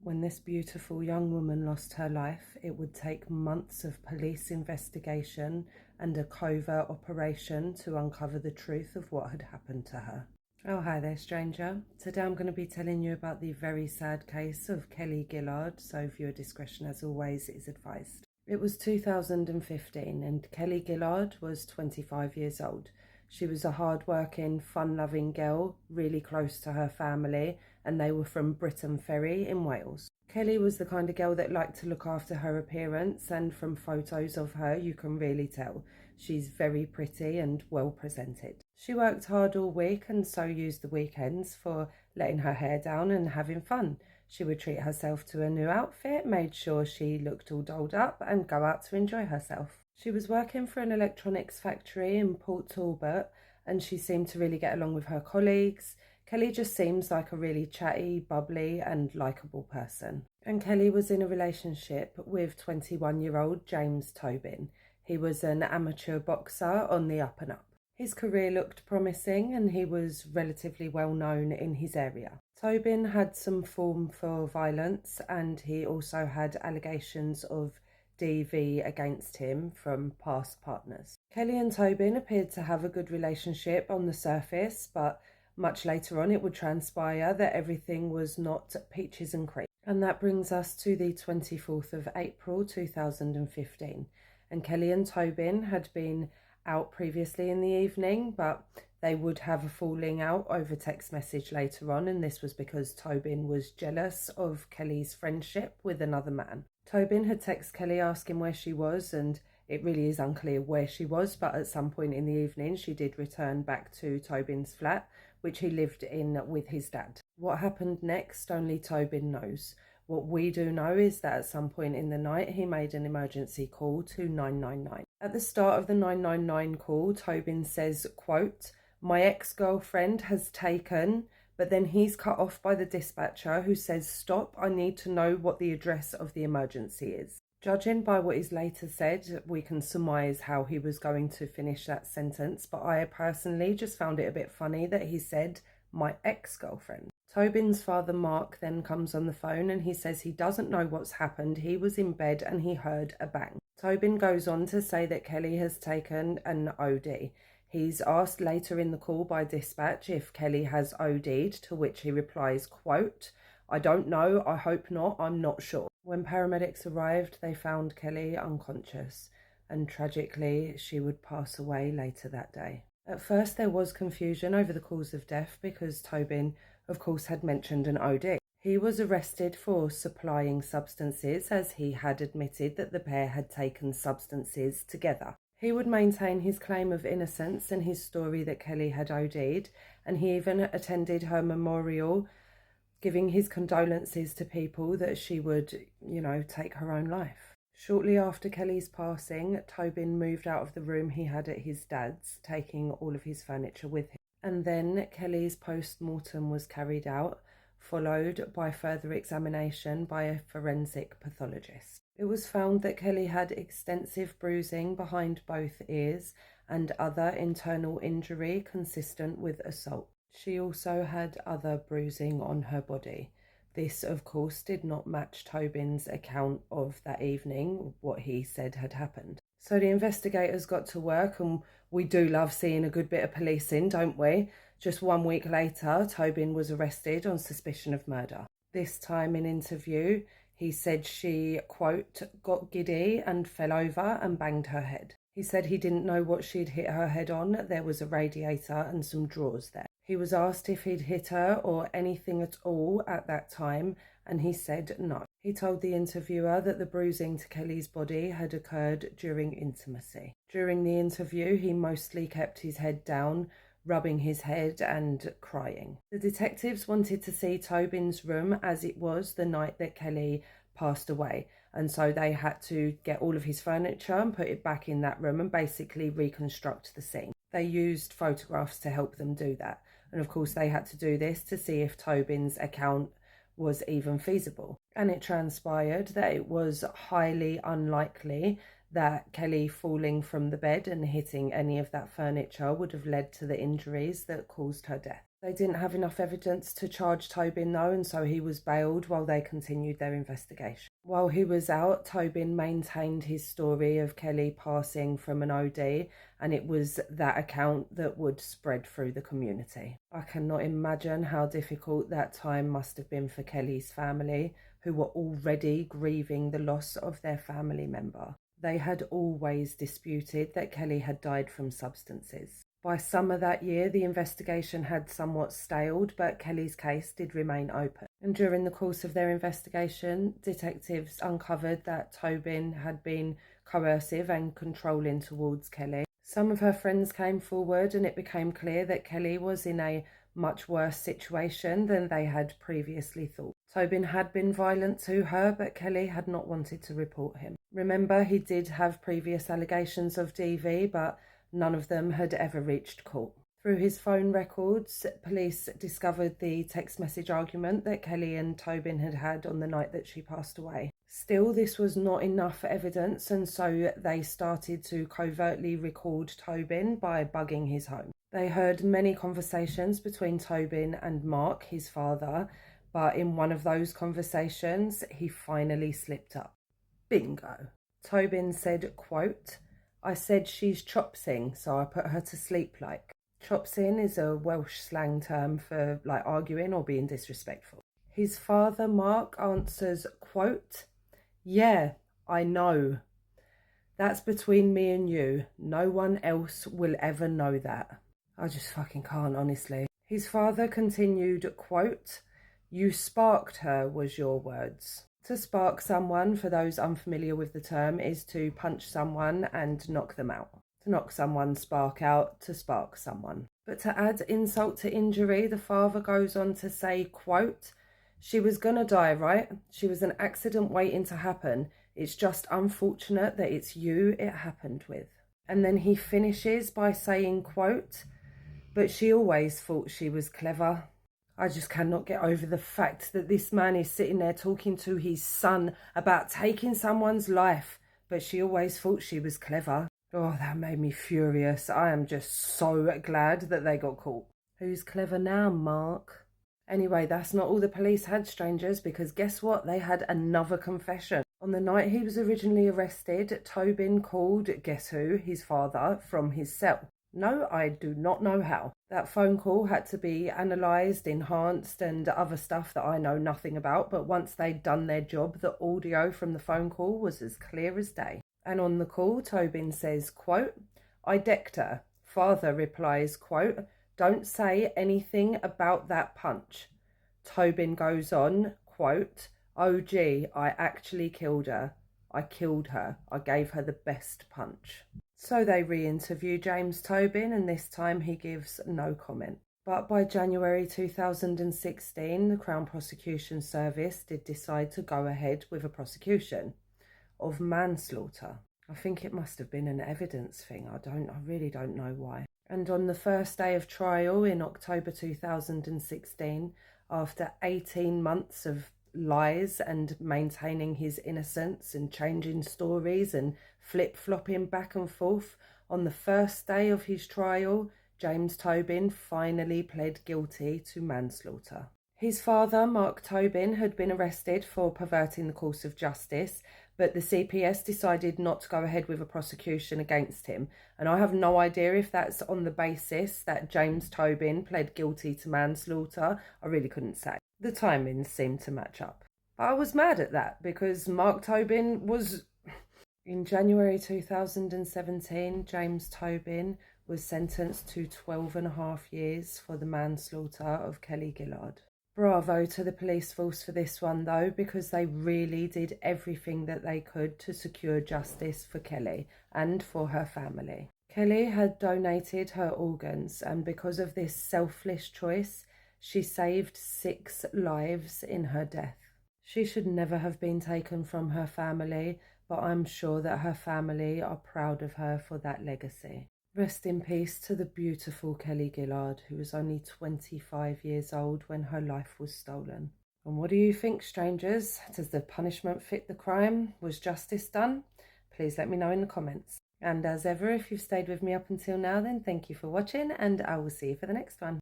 When this beautiful young woman lost her life, it would take months of police investigation and a covert operation to uncover the truth of what had happened to her. Oh, hi there, stranger. Today I'm going to be telling you about the very sad case of Kelly Gillard, so viewer discretion as always is advised. It was 2015 and Kelly Gillard was 25 years old. She was a hard-working, fun-loving girl, really close to her family, and they were from Britton Ferry in Wales. Kelly was the kind of girl that liked to look after her appearance, and from photos of her you can really tell. She's very pretty and well presented. She worked hard all week and so used the weekends for letting her hair down and having fun. She would treat herself to a new outfit, made sure she looked all dolled up, and go out to enjoy herself. She was working for an electronics factory in Port Talbot, and she seemed to really get along with her colleagues. Kelly just seems like a really chatty, bubbly and likeable person. And Kelly was in a relationship with 21-year-old James Tobin. He was an amateur boxer on the up and up. His career looked promising and he was relatively well known in his area. Tobin had some form for violence and he also had allegations of DV against him from past partners. Kelly and Tobin appeared to have a good relationship on the surface, but much later on it would transpire that everything was not peaches and cream. And that brings us to the 24th of April 2015. And Kelly and Tobin had been out previously in the evening, but they would have a falling out over text message later on, and this was because Tobin was jealous of Kelly's friendship with another man. Tobin had texted Kelly asking where she was, and it really is unclear where she was, but at some point in the evening she did return back to Tobin's flat, which he lived in with his dad. What happened next, only Tobin knows. What we do know is that at some point in the night he made an emergency call to 999. At the start of the 999 call, Tobin says, quote, "My ex-girlfriend has taken," but then he's cut off by the dispatcher who says, "Stop, I need to know what the address of the emergency is." Judging by what is later said, we can surmise how he was going to finish that sentence, but I personally just found it a bit funny that he said, "my ex-girlfriend." Tobin's father, Mark, then comes on the phone and he says he doesn't know what's happened. He was in bed and he heard a bang. Tobin goes on to say that Kelly has taken an OD. He's asked later in the call by dispatch if Kelly has OD'd, to which he replies, quote, "I don't know, I hope not, I'm not sure." When paramedics arrived, they found Kelly unconscious, and tragically, she would pass away later that day. At first, there was confusion over the cause of death because Tobin, of course, had mentioned an OD. He was arrested for supplying substances, as he had admitted that the pair had taken substances together. He would maintain his claim of innocence and his story that Kelly had OD'd, and he even attended her memorial, giving his condolences to people that she would, take her own life. Shortly after Kelly's passing, Tobin moved out of the room he had at his dad's, taking all of his furniture with him. And then Kelly's post-mortem was carried out, followed by further examination by a forensic pathologist. It was found that Kelly had extensive bruising behind both ears and other internal injury consistent with assault. She also had other bruising on her body. This, of course, did not match Tobin's account of that evening, what he said had happened. So the investigators got to work, and we do love seeing a good bit of policing, don't we? Just 1 week later, Tobin was arrested on suspicion of murder. This time in interview, he said she, quote, "got giddy and fell over and banged her head." He said he didn't know what she'd hit her head on. There was a radiator and some drawers there. He was asked if he'd hit her or anything at all at that time, and he said no. He told the interviewer that the bruising to Kelly's body had occurred during intimacy. During the interview, he mostly kept his head down, rubbing his head and crying. The detectives wanted to see Tobin's room as it was the night that Kelly passed away, and so they had to get all of his furniture and put it back in that room and basically reconstruct the scene. They used photographs to help them do that, and of course they had to do this to see if Tobin's account was even feasible. And it transpired that it was highly unlikely that Kelly falling from the bed and hitting any of that furniture would have led to the injuries that caused her death. They didn't have enough evidence to charge Tobin though, and so he was bailed while they continued their investigation. While he was out, Tobin maintained his story of Kelly passing from an OD, and it was that account that would spread through the community. I cannot imagine how difficult that time must have been for Kelly's family, who were already grieving the loss of their family member. They had always disputed that Kelly had died from substances. By summer that year, the investigation had somewhat staled, but Kelly's case did remain open. And during the course of their investigation, detectives uncovered that Tobin had been coercive and controlling towards Kelly. Some of her friends came forward, and it became clear that Kelly was in a much worse situation than they had previously thought. Tobin had been violent to her, but Kelly had not wanted to report him. Remember, he did have previous allegations of DV, but none of them had ever reached court. Through his phone records, police discovered the text message argument that Kelly and Tobin had had on the night that she passed away. Still, this was not enough evidence, and so they started to covertly record Tobin by bugging his home. They heard many conversations between Tobin and Mark, his father, but in one of those conversations, he finally slipped up. Bingo. Tobin said, quote, "I said she's chopsing, so I put her to sleep like." Chopsing is a Welsh slang term for like arguing or being disrespectful. His father, Mark, answers, quote, "Yeah, I know. That's between me and you. No one else will ever know that." I just fucking can't, honestly. His father continued, quote, "You sparked her," was your words. To spark someone, for those unfamiliar with the term, is to punch someone and knock them out. To knock someone's spark out, to spark someone. But to add insult to injury, the father goes on to say, quote, "She was gonna die, right? She was an accident waiting to happen. It's just unfortunate that it's you it happened with." And then he finishes by saying, quote, "But she always thought she was clever." I just cannot get over the fact that this man is sitting there talking to his son about taking someone's life, but she always thought she was clever. Oh, that made me furious. I am just so glad that they got caught. Who's clever now, Mark? Anyway, that's not all the police had, strangers, because guess what? They had another confession. On the night he was originally arrested, Tobin called, guess who, his father, from his cell. No, I do not know how. That phone call had to be analysed, enhanced, and other stuff that I know nothing about, but once they'd done their job, the audio from the phone call was as clear as day. And on the call, Tobin says, quote, "I decked her." Father replies, quote, "Don't say anything about that punch." Tobin goes on, quote, "Oh gee, I actually killed her. I killed her. I gave her the best punch." So they re-interview James Tobin, and this time he gives no comment. But by January 2016, the Crown Prosecution Service did decide to go ahead with a prosecution of manslaughter. I think it must have been an evidence thing. I really don't know why. And on the first day of trial in October 2016, after 18 months of lies and maintaining his innocence and changing stories and flip-flopping back and forth, on the first day of his trial, James Tobin finally pled guilty to manslaughter. His father, Mark Tobin, had been arrested for perverting the course of justice, but the CPS decided not to go ahead with a prosecution against him. And I have no idea if that's on the basis that James Tobin pled guilty to manslaughter. I really couldn't say. The timings seemed to match up. But I was mad at that because Mark Tobin was... In January 2017, James Tobin was sentenced to 12.5 years for the manslaughter of Kelly Gillard. Bravo to the police force for this one though, because they really did everything that they could to secure justice for Kelly and for her family. Kelly had donated her organs, and because of this selfless choice, she saved 6 lives in her death. She should never have been taken from her family, but I'm sure that her family are proud of her for that legacy. Rest in peace to the beautiful Kelly Gillard, who was only 25 years old when her life was stolen. And what do you think, strangers? Does the punishment fit the crime? Was justice done? Please let me know in the comments. And as ever, if you've stayed with me up until now, then thank you for watching, and I will see you for the next one.